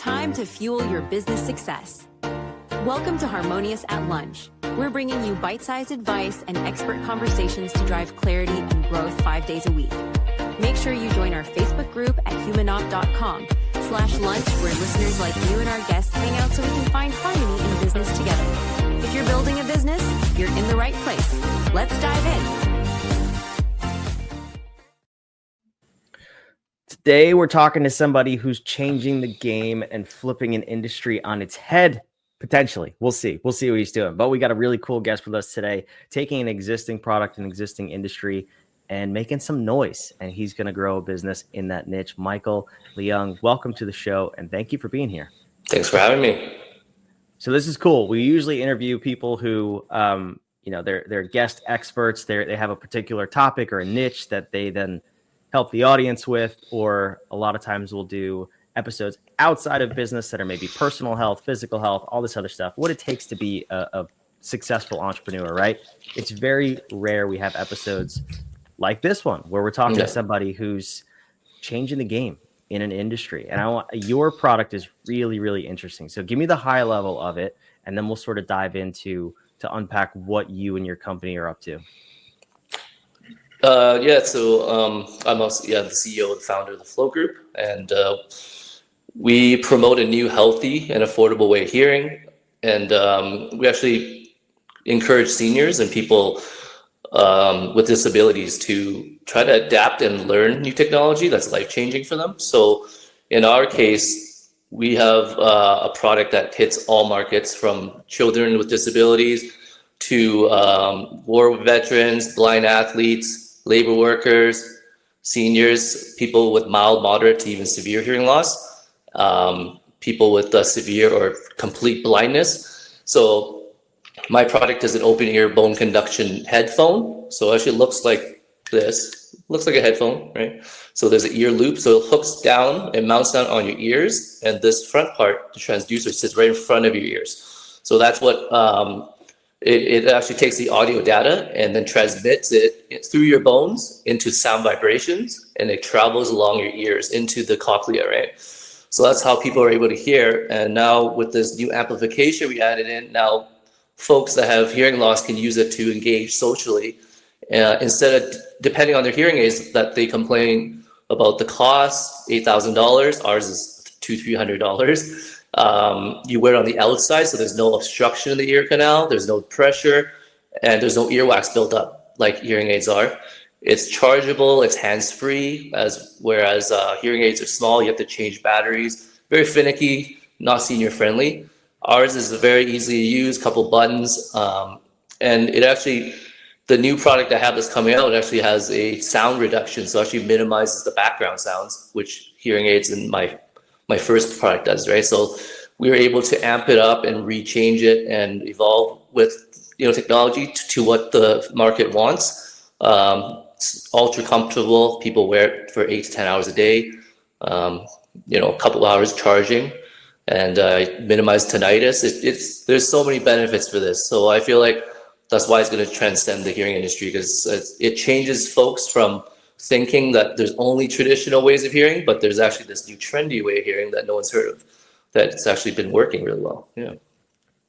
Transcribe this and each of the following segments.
Time to fuel your business success. Welcome to Harmonious at Lunch. We're bringing you bite-sized advice and expert conversations to drive clarity and growth 5 days a week. Make sure you join our Facebook group at humanopt.com/lunch, where listeners like you and our guests hang out so we can find harmony in business together. If you're building a business, you're in the right place. Let's dive in. Today, we're talking to somebody who's changing the game and flipping an industry on its head, potentially. We'll see. We'll see what he's doing. But we got a really cool guest with us today, taking an existing product, an existing industry, and making some noise. And he's going to grow a business in that niche. Michael Leung, welcome to the show, and thank you for being here. Thanks for having me. So this is cool. We usually interview people who, they're guest experts. They have a particular topic or a niche that they then help the audience with, or a lot of times we'll do episodes outside of business that are maybe personal health, physical health, all this other stuff, what it takes to be a successful entrepreneur, right? It's very rare we have episodes like this one where we're talking to somebody who's changing the game in an industry. And your product is really, really interesting. So give me the high level of it, and then we'll sort of dive into to unpack what you and your company are up to. I'm also the CEO and founder of the Flo Group, and we promote a new, healthy, and affordable way of hearing. And we actually encourage seniors and people with disabilities to try to adapt and learn new technology that's life-changing for them. So in our case, we have a product that hits all markets, from children with disabilities to war veterans, blind athletes, labor workers, seniors, people with mild, moderate to even severe hearing loss, people with severe or complete blindness. So my product is an open ear bone conduction headphone. So it actually looks like this, looks like a headphone, right? So there's an ear loop. So it hooks down and mounts down on your ears. And this front part, the transducer, sits right in front of your ears. So that's what it actually takes the audio data and then transmits it through your bones into sound vibrations, and it travels along your ears into the cochlea, right? So that's how people are able to hear. And now with this new amplification we added in, now folks that have hearing loss can use it to engage socially. Instead of depending on their hearing aids that they complain about the cost, $8,000, ours is $200-$300. You wear it on the outside, so there's no obstruction in the ear canal, there's no pressure, and there's no earwax built up like hearing aids are. It's chargeable, it's hands-free, whereas hearing aids are small, you have to change batteries, very finicky, not senior-friendly. Ours is very easy to use, couple buttons, and it actually, the new product I have that's coming out, it actually has a sound reduction, so it actually minimizes the background sounds, which hearing aids in my first product does, right? So we were able to amp it up and rechange it and evolve with technology to what the market wants. It's ultra comfortable. People wear it for 8 to 10 hours a day. A couple hours charging, and minimize tinnitus. There's so many benefits for this. So I feel like that's why it's going to transcend the hearing industry, because it changes folks from thinking that there's only traditional ways of hearing, but there's actually this new trendy way of hearing that no one's heard of, that's actually been working really well.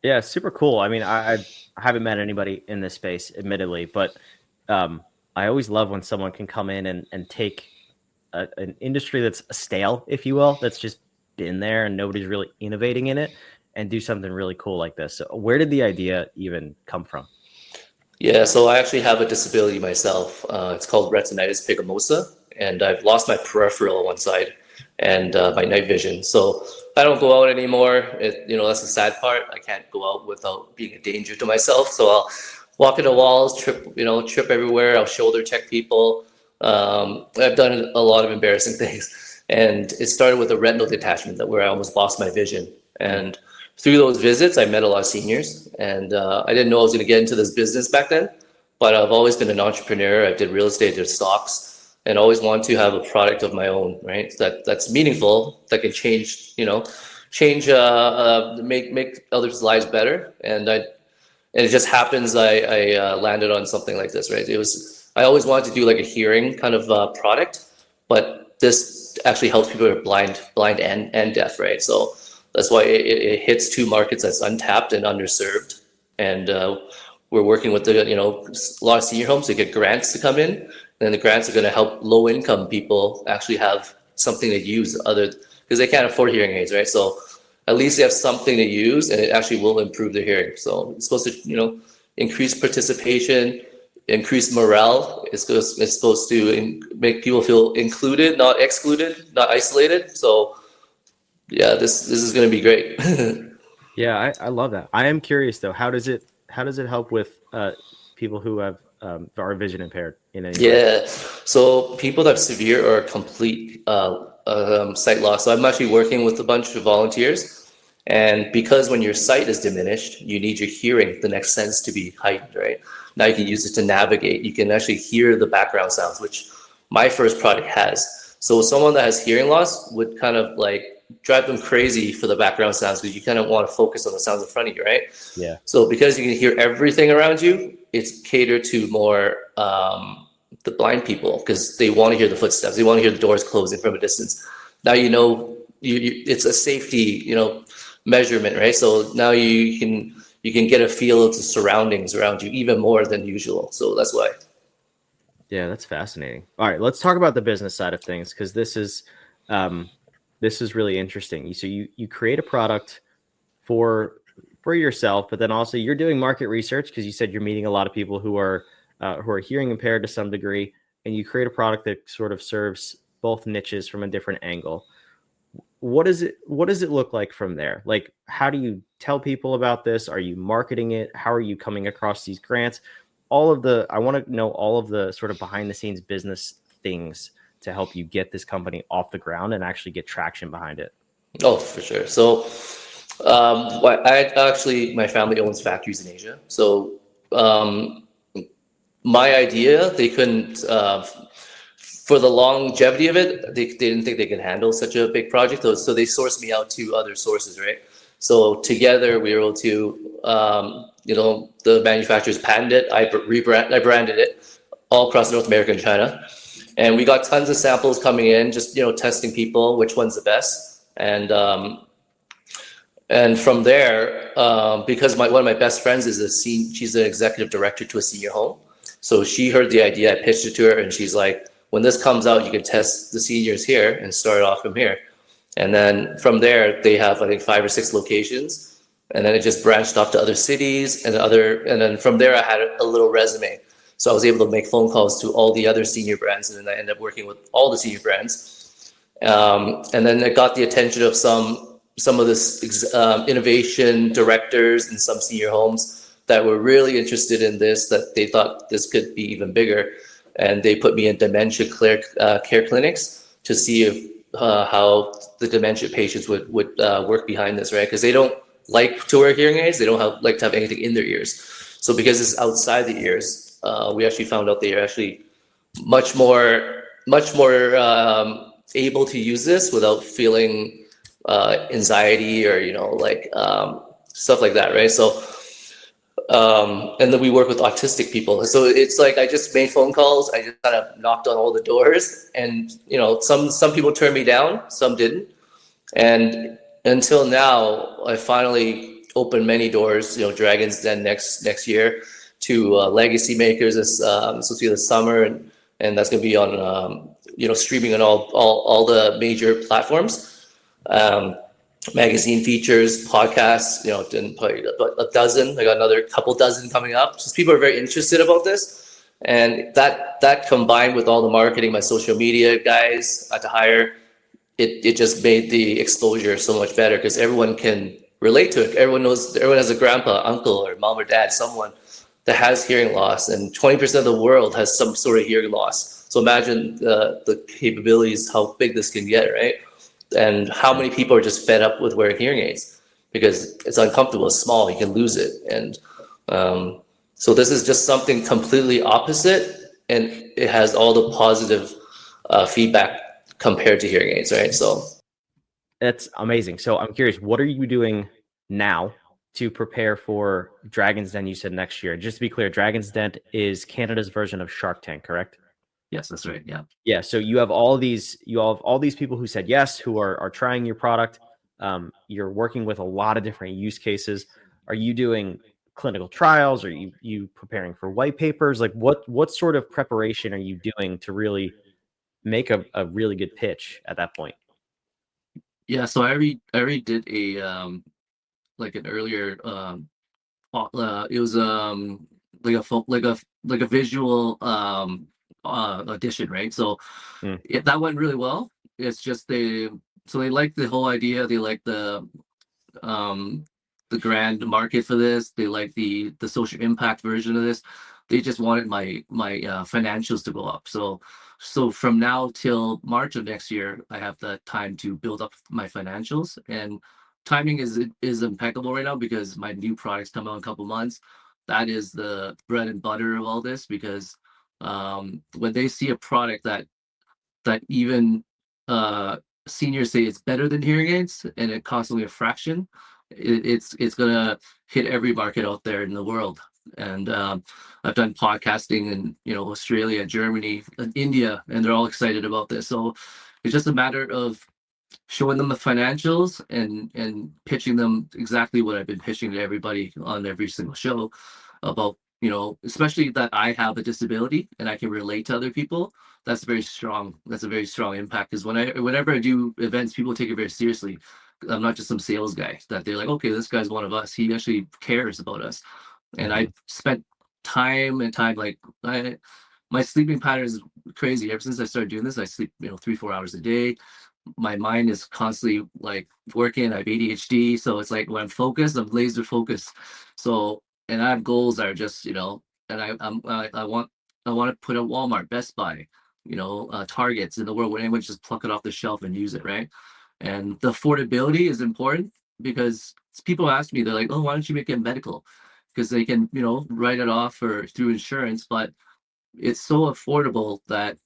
Yeah, super cool. I mean, I haven't met anybody in this space, admittedly, but I always love when someone can come in and take an industry that's stale, if you will, that's just been there and nobody's really innovating in it, and do something really cool like this. So where did the idea even come from? Yeah, so I actually have a disability myself. It's called retinitis pigmentosa, and I've lost my peripheral on one side and my night vision. So I don't go out anymore. That's the sad part. I can't go out without being a danger to myself. So I'll walk into walls, trip everywhere. I'll shoulder check people. I've done a lot of embarrassing things. And it started with a retinal detachment where I almost lost my vision. And through those visits, I met a lot of seniors, and I didn't know I was going to get into this business back then, but I've always been an entrepreneur. I did real estate, did stocks, and always wanted to have a product of my own, right? That's meaningful, that can change, make others' lives better. And it just happens I landed on something like this, right? I always wanted to do like a hearing kind of product, but this actually helps people who are blind and deaf, right? So that's why it hits two markets that's untapped and underserved. And we're working with a lot of senior homes to get grants to come in. And then the grants are going to help low income people actually have something to use because they can't afford hearing aids, right? So at least they have something to use, and it actually will improve their hearing. So it's supposed to, increase participation, increase morale. It's supposed to make people feel included, not excluded, not isolated. So yeah, this is going to be great. Yeah, I love that. I am curious though, how does it help with people who are vision impaired in any way? Yeah, so people that have severe or complete sight loss. So I'm actually working with a bunch of volunteers, and because when your sight is diminished, you need your hearing, the next sense, to be heightened, right? Now you can use it to navigate. You can actually hear the background sounds, which my first product has. So someone that has hearing loss would kind of like drive them crazy for the background sounds, because you kind of want to focus on the sounds in front of you, right? Yeah. So because you can hear everything around you, it's catered to more the blind people, because they want to hear the footsteps. They want to hear the doors closing from a distance. Now it's a safety measurement, right? So now you can get a feel of the surroundings around you even more than usual. So that's why. Yeah, that's fascinating. All right, let's talk about the business side of things, because this is really interesting. So you create a product for yourself, but then also you're doing market research, because you said you're meeting a lot of people who are hearing impaired to some degree, and you create a product that sort of serves both niches from a different angle. What does it look like from there? Like, how do you tell people about this? Are you marketing it? How are you coming across these grants? I want to know all of the sort of behind the scenes business things to help you get this company off the ground and actually get traction behind it. Oh, for sure. So my family owns factories in Asia. So my idea, they couldn't, for the longevity of it, they didn't think they could handle such a big project. So they sourced me out to other sources, right? So together we were able to, the manufacturers patented it, I branded it all across North America and China. And we got tons of samples coming in, just, testing people, which one's the best. And from there, because one of my best friends she's an executive director to a senior home. So she heard the idea, I pitched it to her, and she's like, when this comes out, you can test the seniors here and start off from here. And then from there, they have, I think, 5 or 6 locations. And then it just branched off to other cities and then from there, I had a little resume. So I was able to make phone calls to all the other senior brands, and then I ended up working with all the senior brands. And then it got the attention of some of this innovation directors in some senior homes that were really interested in this, that they thought this could be even bigger. And they put me in dementia care clinics to see how the dementia patients would work behind this, right? Because they don't like to wear hearing aids. They don't like to have anything in their ears. So because it's outside the ears, we actually found out they are actually much more able to use this without feeling anxiety or stuff like that, right? So and then we work with autistic people. So it's like I just made phone calls. I just kind of knocked on all the doors, and some people turned me down, some didn't. And until now, I finally opened many doors. Dragon's Den next year to legacy makers. It's supposed to be this summer, and that's going to be on streaming on all the major platforms. Magazine features, podcasts, didn't probably about a dozen. I got another couple dozen coming up. Just people are very interested about this. And that combined with all the marketing, my social media guys I had to hire, it just made the exposure so much better, because everyone can relate to it. Everyone has a grandpa, uncle, or mom or dad, someone that has hearing loss, and 20% of the world has some sort of hearing loss. So imagine the capabilities, how big this can get, right? And how many people are just fed up with wearing hearing aids because it's uncomfortable, it's small, you can lose it. And so this is just something completely opposite, and it has all the positive feedback compared to hearing aids, right? So that's amazing. So I'm curious, what are you doing now to prepare for Dragon's Den? You said next year. Just to be clear, Dragon's Den is Canada's version of Shark Tank, correct? Yes, that's right. Yeah. Yeah. So you have all these people who said yes, who are trying your product. You're working with a lot of different use cases. Are you doing clinical trials? Are you preparing for white papers? Like what sort of preparation are you doing to really make a really good pitch at that point? Yeah. So I already did a like an earlier it was like a visual audition, right? So Mm, that went really well. It's just they like the whole idea. They like um the grand market for this. They like the social impact version of this. They just wanted my financials to go up. So from now till March of next year, I have the time to build up my financials, and timing is impeccable right now because my new products come out in a couple months. That is the bread and butter of all this, because when they see a product that even uh, seniors say it's better than hearing aids and it costs only a fraction, it's gonna hit every market out there in the world. And I've done podcasting in Australia, Germany, and India, and they're all excited about this. So it's just a matter of showing them the financials and pitching them exactly what I've been pitching to everybody on every single show about, especially that I have a disability and I can relate to other people. That's very strong. That's a very strong impact, because whenever I do events, people take it very seriously. I'm not just some sales guy that they're like, okay, this guy's one of us. He actually cares about us. And I mhm. spent time and time, like my sleeping pattern is crazy. Ever since I started doing this, I sleep 3-4 hours a day. My mind is constantly like working. I have ADHD, so it's like when I'm focused, I'm laser focused. So, and I have goals that are just, and I want to put a Walmart, Best Buy, Targets in the world where anyone just pluck it off the shelf and use it, right? And the affordability is important, because people ask me, they're like, oh, why don't you make it medical? Because they can, write it off or through insurance, but it's so affordable that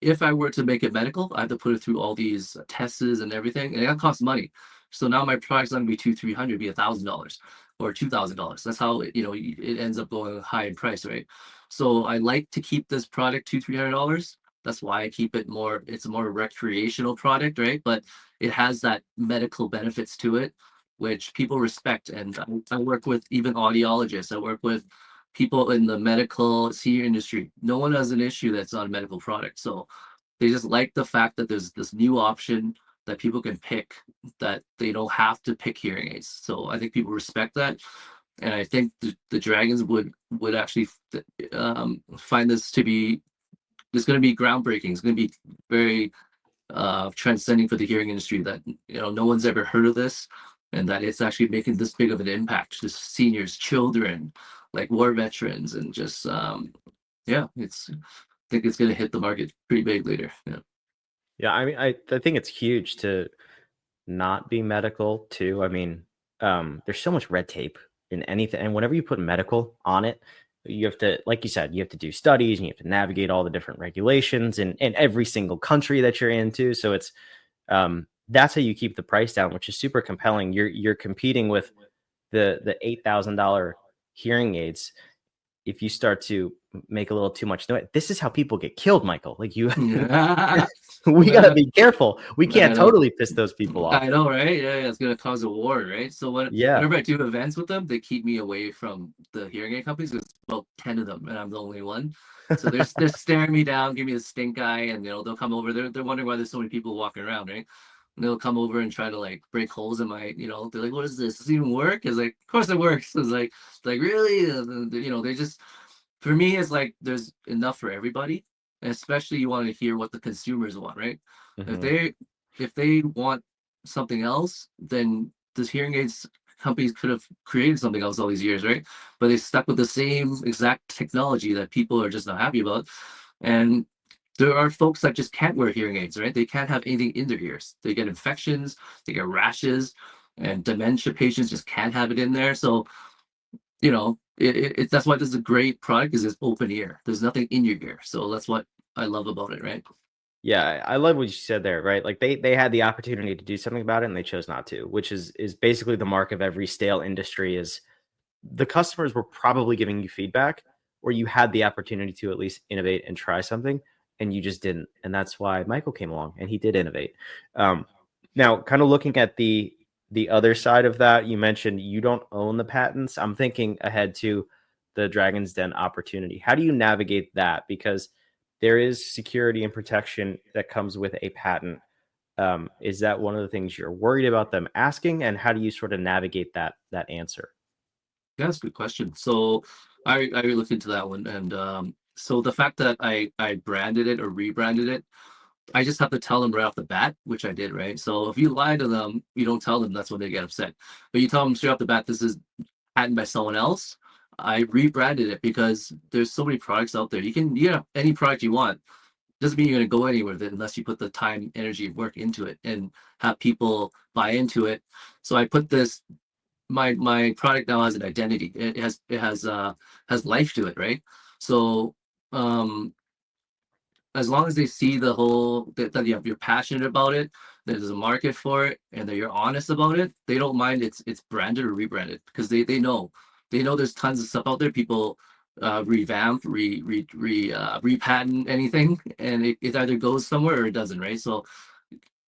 if I were to make it medical, I have to put it through all these tests and everything, and that costs money. So now my product's not gonna be 200-300, be $1,000 or $2,000. That's how it ends up going high in price, right? So I like to keep this product $200-300. That's why I keep it more. It's a more recreational product, right? But it has that medical benefits to it, which people respect. And I work with even audiologists. I work with people in the medical senior industry. No one has an issue that's not a medical product. So they just like the fact that there's this new option that people can pick, that they don't have to pick hearing aids. So I think people respect that. And I think the Dragons would actually find this to be, it's going to be groundbreaking. It's going to be very transcending for the hearing industry, that no one's ever heard of this, and that it's actually making this big of an impact to seniors, children, like war veterans, and just yeah, I think it's going to hit the market pretty big later. Yeah. Yeah, I mean, I think it's huge to not be medical too. I mean, there's so much red tape in anything, and whenever you put medical on it, you have to, like you said, you have to do studies and you have to navigate all the different regulations in every single country that you're into. So it's that's how you keep the price down, which is super compelling. You're competing with the $8,000 hearing aids. If you start to make a little too much noise, this is how people get killed, Michael. Like you, Yeah. we got to be careful. We I can't know. totally piss those people off. I know, right? Yeah, yeah, it's gonna cause a war, right? So Yeah. whenever I do events with them, they keep me away from the hearing aid companies. There's about 10 of them, and I'm the only one. So they're staring me down, give me the stink eye, and they'll come over. They're wondering why there's so many people walking around, right? And they'll come over and try to like break holes in my, they're like, "What is this? Does it even work?" It's like, "Of course it works." It's like really, they just, for me, it's like there's enough for everybody, and especially you want to hear what the consumers want, right? If Mhm. they want something else, then the hearing aids companies could have created something else all these years, right? But they stuck with the same exact technology that people are just not happy about. And there are folks that just can't wear hearing aids, right? They can't have anything in their ears. They get infections, they get rashes, and dementia patients just can't have it in there. So, that's why this is a great product, is it's open ear. There's nothing in your ear. So that's what I love about it, right? Yeah, I love what you said there, right? Like they had the opportunity to do something about it and they chose not to, which is basically the mark of every stale industry. Is the customers were probably giving you feedback, or you had the opportunity to at least innovate and try something, and you just didn't. And that's why Michael came along and he did innovate. Now, kind of looking at the other side of that, you mentioned you don't own the patents. I'm thinking ahead to the Dragon's Den opportunity. How do you navigate that? Because there is security and protection that comes with a patent. Is that one of the things you're worried about them asking? And how do you sort of navigate that answer? Yeah, that's a good question. So I looked into that one, and so the fact that I branded it or rebranded it, I just have to tell them right off the bat, which I did, right? So if you lie to them, you don't tell them, that's when they get upset. But you tell them straight off the bat, this is patented by someone else. I rebranded it because there's so many products out there. You can have any product you want. Doesn't mean you're going to go anywhere with it unless you put the time, energy, work into it and have people buy into it. So I put this. My product now has an identity. It has life to it, right? So as long as they see the whole that you're passionate about it, there's a market for it, and that you're honest about it, they don't mind it's branded or rebranded, because they know there's tons of stuff out there. People revamp, repatent anything, and it either goes somewhere or it doesn't, right? So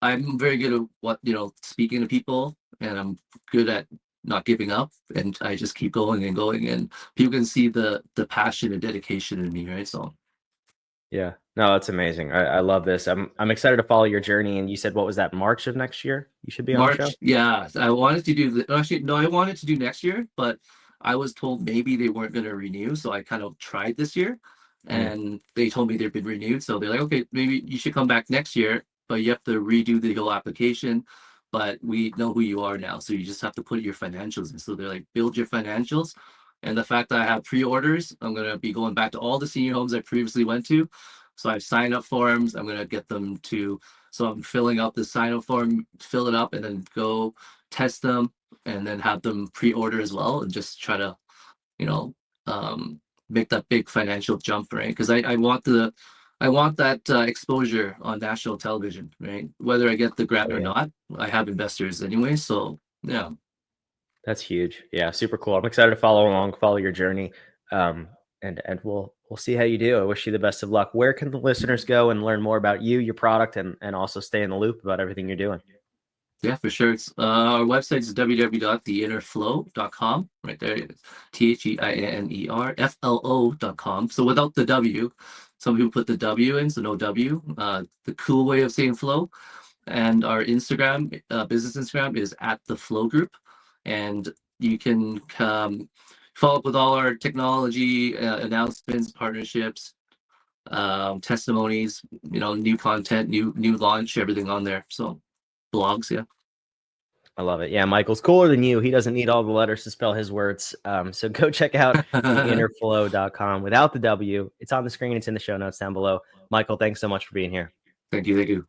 I'm very good at speaking to people, and I'm good at not giving up, and I just keep going and going, and people can see the passion and dedication in me, right? So yeah, no, that's amazing. I love this. I'm excited to follow your journey. And you said, what was that, March of next year you should be on the show? Yeah, I wanted to do I wanted to do next year, but I was told maybe they weren't going to renew, so I kind of tried this year, and they told me they've been renewed, so they're like, okay, maybe you should come back next year, but you have to redo the whole application. But we know who you are now, so you just have to put your financials in. So they're like, build your financials. And the fact that I have pre-orders, I'm going to be going back to all the senior homes I previously went to. So I have sign-up forms. I'm going to get them to, so I'm filling out the sign-up form, fill it up, and then go test them, and then have them pre-order as well, and just try to, make that big financial jump, right? Because I want that exposure on national television, right? Whether I get the grant or not, I have investors anyway. So yeah, that's huge. Yeah, super cool. I'm excited to follow your journey, and we'll see how you do. I wish you the best of luck. Where can the listeners go and learn more about you, your product, and also stay in the loop about everything you're doing? Yeah, for sure. It's our website is www.theinnerflow.com. Right there, THEINERFLO.com. So without the W. Some people put the W in, so no W. The cool way of saying flow. And our Instagram, business Instagram, is @the Flo Group, and you can follow up with all our technology announcements, partnerships, testimonies, new content, new launch, everything on there. So blogs, yeah. I love it. Yeah, Michael's cooler than you. He doesn't need all the letters to spell his words. So go check out theinnerflow.com without the W. It's on the screen. It's in the show notes down below. Michael, thanks so much for being here. Thank you.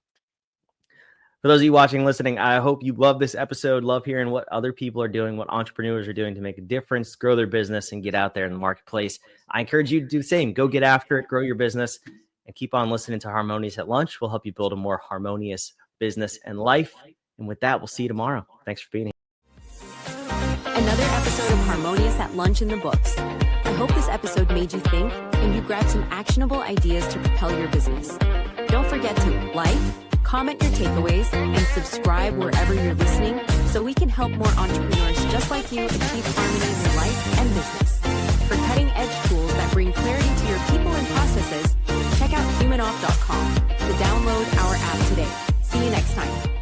For those of you watching, listening, I hope you love this episode. Love hearing what other people are doing, what entrepreneurs are doing to make a difference, grow their business, and get out there in the marketplace. I encourage you to do the same. Go get after it, grow your business, and keep on listening to Harmonious at Lunch. We'll help you build a more harmonious business and life. And with that, we'll see you tomorrow. Thanks for being here. Another episode of Harmonious at Lunch in the books. I hope this episode made you think and you grabbed some actionable ideas to propel your business. Don't forget to like, comment your takeaways, and subscribe wherever you're listening so we can help more entrepreneurs just like you achieve harmony in your life and business. For cutting-edge tools that bring clarity to your people and processes, check out humanoff.com to download our app today. See you next time.